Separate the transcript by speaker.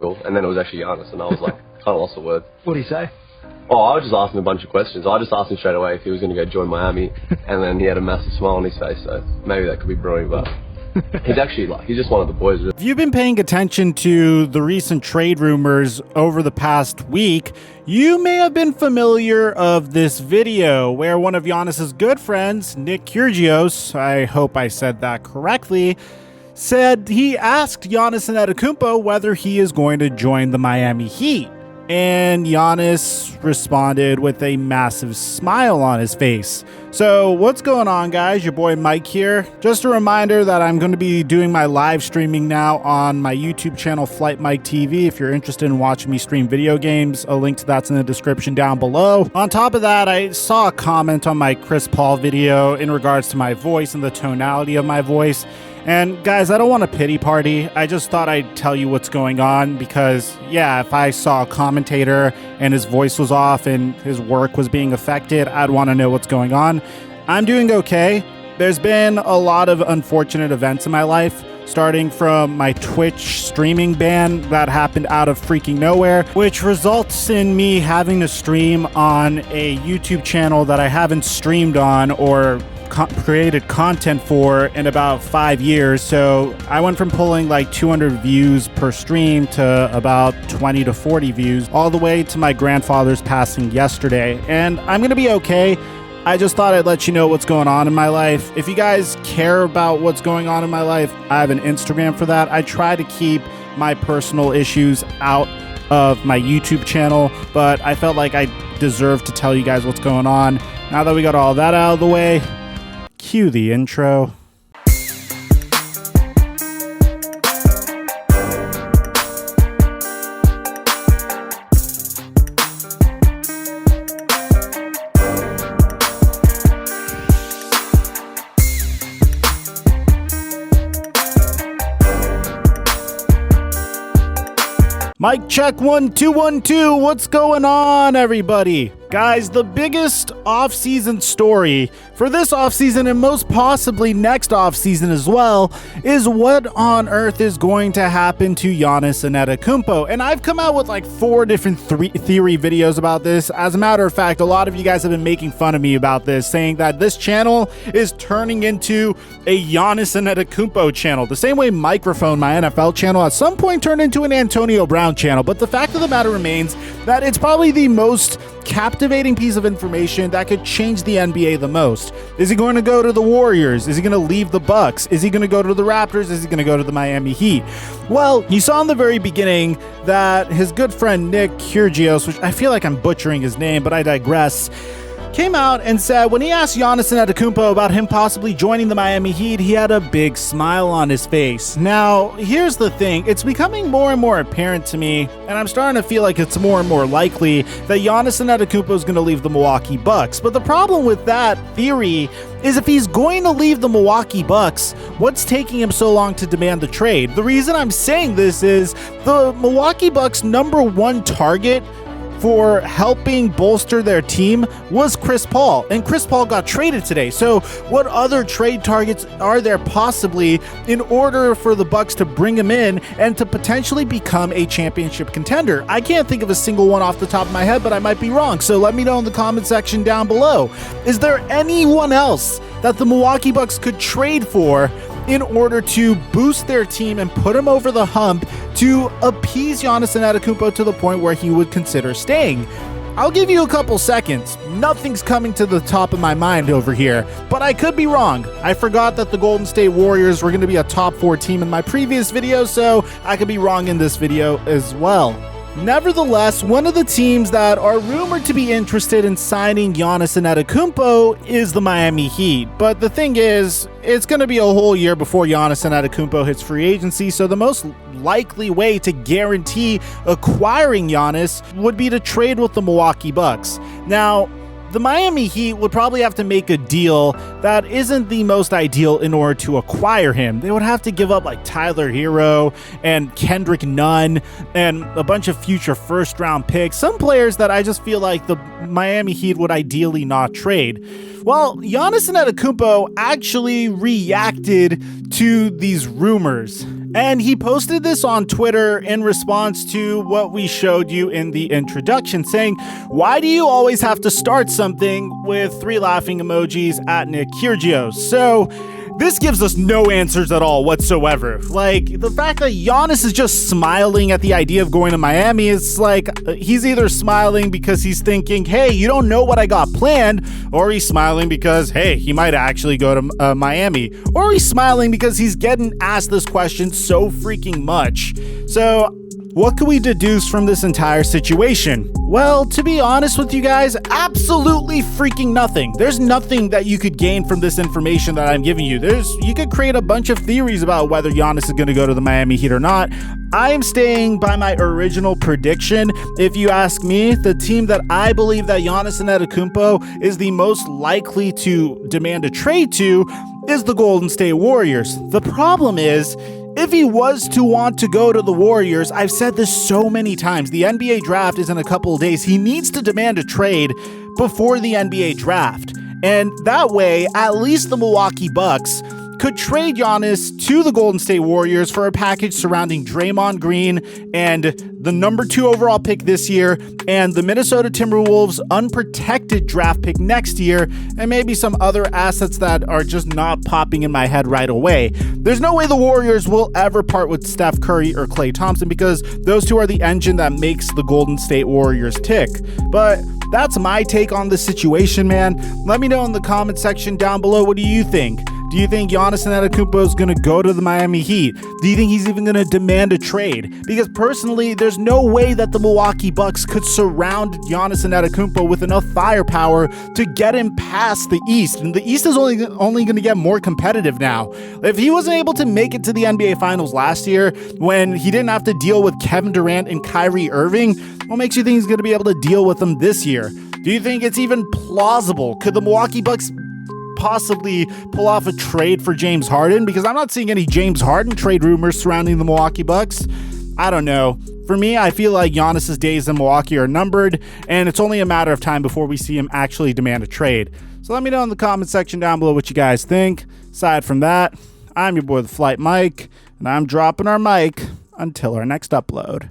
Speaker 1: and then it was actually Giannis, and I was like, kind of lost the word.
Speaker 2: What did he say?
Speaker 1: Oh, I was just asking a bunch of questions. I just asked him straight away if he was going to go join Miami, and then he had a massive smile on his face, so maybe that could be brewing, but he's actually he's just one of the boys.
Speaker 3: If you've been paying attention to the recent trade rumors over the past week, you may have been familiar of this video where one of Giannis's good friends, Nick Kyrgios, I hope I said that correctly, said he asked Giannis Antetokounmpo whether he is going to join the Miami Heat. And Giannis responded with a massive smile on his face. So what's going on, guys? Your boy Mike here. Just a reminder that I'm going to be doing my live streaming now on my YouTube channel, TheFlightMike TV. If you're interested in watching me stream video games, a link to that's in the description down below. On top of that, I saw a comment on my Chris Paul video in regards to my voice and the tonality of my voice. And guys, I don't want a pity party. I just thought I'd tell you what's going on because, yeah, if I saw a commentator and his voice was off and his work was being affected, I'd want to know what's going on. I'm doing okay. There's been a lot of unfortunate events in my life, starting from my Twitch streaming ban that happened out of freaking nowhere, which results in me having to stream on a YouTube channel that I haven't streamed on or created content for in about 5 years. So I went from pulling like 200 views per stream to about 20 to 40 views, all the way to my grandfather's passing yesterday. And I'm gonna be okay. I just thought I'd let you know what's going on in my life. If you guys care about what's going on in my life, I have an Instagram for that. I try to keep my personal issues out of my YouTube channel, but I felt like I deserved to tell you guys what's going on. Now that we got all that out of the way, cue the intro. Mic check 1 2 1 2. What's going on, everybody? Guys, the biggest off-season story for this off-season and most possibly next off-season as well is what on earth is going to happen to Giannis Antetokounmpo. And I've come out with like 4 different theory videos about this. As a matter of fact, a lot of you guys have been making fun of me about this, saying that this channel is turning into a Giannis Antetokounmpo channel. The same way Microphone, my NFL channel, at some point turned into an Antonio Brown channel. But the fact of the matter remains that it's probably the most captivating piece of information that could change the NBA the most. Is he going to go to the Warriors? Is he going to leave the Bucks? Is he going to go to the Raptors? Is he going to go to the Miami Heat? Well, you saw in the very beginning that his good friend Nick Kyrgios, which I feel like I'm butchering his name, but I digress, came out and said when he asked Giannis Antetokounmpo about him possibly joining the Miami Heat, he had a big smile on his face. Now, here's the thing. It's becoming more and more apparent to me, and I'm starting to feel like it's more and more likely that Giannis Antetokounmpo is going to leave the Milwaukee Bucks. But the problem with that theory is if he's going to leave the Milwaukee Bucks, what's taking him so long to demand the trade? The reason I'm saying this is the Milwaukee Bucks' #1 target for helping bolster their team was Chris Paul, and Chris Paul got traded today. So what other trade targets are there possibly in order for the Bucks to bring him in and to potentially become a championship contender? I can't think of a single one off the top of my head, but I might be wrong. So let me know in the comment section down below. Is there anyone else that the Milwaukee Bucks could trade for in order to boost their team and put him over the hump to appease Giannis Antetokounmpo to the point where he would consider staying? I'll give you a couple seconds. Nothing's coming to the top of my mind over here, but I could be wrong. I forgot that the Golden State Warriors were going to be a top 4 team in my previous video, so I could be wrong in this video as well. Nevertheless, one of the teams that are rumored to be interested in signing Giannis Antetokounmpo is the Miami Heat. But the thing is, it's going to be a whole year before Giannis Antetokounmpo hits free agency, so the most likely way to guarantee acquiring Giannis would be to trade with the Milwaukee Bucks. Now, the Miami Heat would probably have to make a deal that isn't the most ideal in order to acquire him. They would have to give up like Tyler Hero and Kendrick Nunn and a bunch of future first-round picks, some players that I just feel like the Miami Heat would ideally not trade. Well, Giannis Antetokounmpo actually reacted to these rumors, and he posted this on Twitter in response to what we showed you in the introduction, saying, "Why do you always have to start something with 3 laughing emojis at Nick Kyrgios?" So this gives us no answers at all whatsoever. Like, the fact that Giannis is just smiling at the idea of going to Miami is like, he's either smiling because he's thinking, hey, you don't know what I got planned, or he's smiling because, hey, he might actually go to Miami, or he's smiling because he's getting asked this question so freaking much. So what can we deduce from this entire situation? Well, to be honest with you guys, absolutely freaking nothing. There's nothing that you could gain from this information that I'm giving you. You could create a bunch of theories about whether Giannis is going to go to the Miami Heat or not. I am staying by my original prediction. If you ask me, the team that I believe that Giannis Antetokounmpo is the most likely to demand a trade to is the Golden State Warriors. The problem is, if he was to want to go to the Warriors, I've said this so many times, the NBA draft is in a couple of days. He needs to demand a trade before the NBA draft. And that way, at least the Milwaukee Bucks could trade Giannis to the Golden State Warriors for a package surrounding Draymond Green and the number 2 overall pick this year and the Minnesota Timberwolves unprotected draft pick next year, and maybe some other assets that are just not popping in my head right away. There's no way the Warriors will ever part with Steph Curry or Klay Thompson because those two are the engine that makes the Golden State Warriors tick. But that's my take on this situation, man. Let me know in the comment section down below, what do you think? Do you think Giannis Antetokounmpo is going to go to the Miami Heat? Do you think he's even going to demand a trade? Because personally, there's no way that the Milwaukee Bucks could surround Giannis Antetokounmpo with enough firepower to get him past the East. And the East is only going to get more competitive now. If he wasn't able to make it to the NBA Finals last year when he didn't have to deal with Kevin Durant and Kyrie Irving, what makes you think he's going to be able to deal with them this year? Do you think it's even plausible? Could the Milwaukee Bucks possibly pull off a trade for James Harden? Because I'm not seeing any James Harden trade rumors surrounding the Milwaukee Bucks. I don't know. For me, I feel like Giannis's days in Milwaukee are numbered, and it's only a matter of time before we see him actually demand a trade. So let me know in the comment section down below what you guys think. Aside from that, I'm your boy, TheFlightMike, and I'm dropping our mic until our next upload.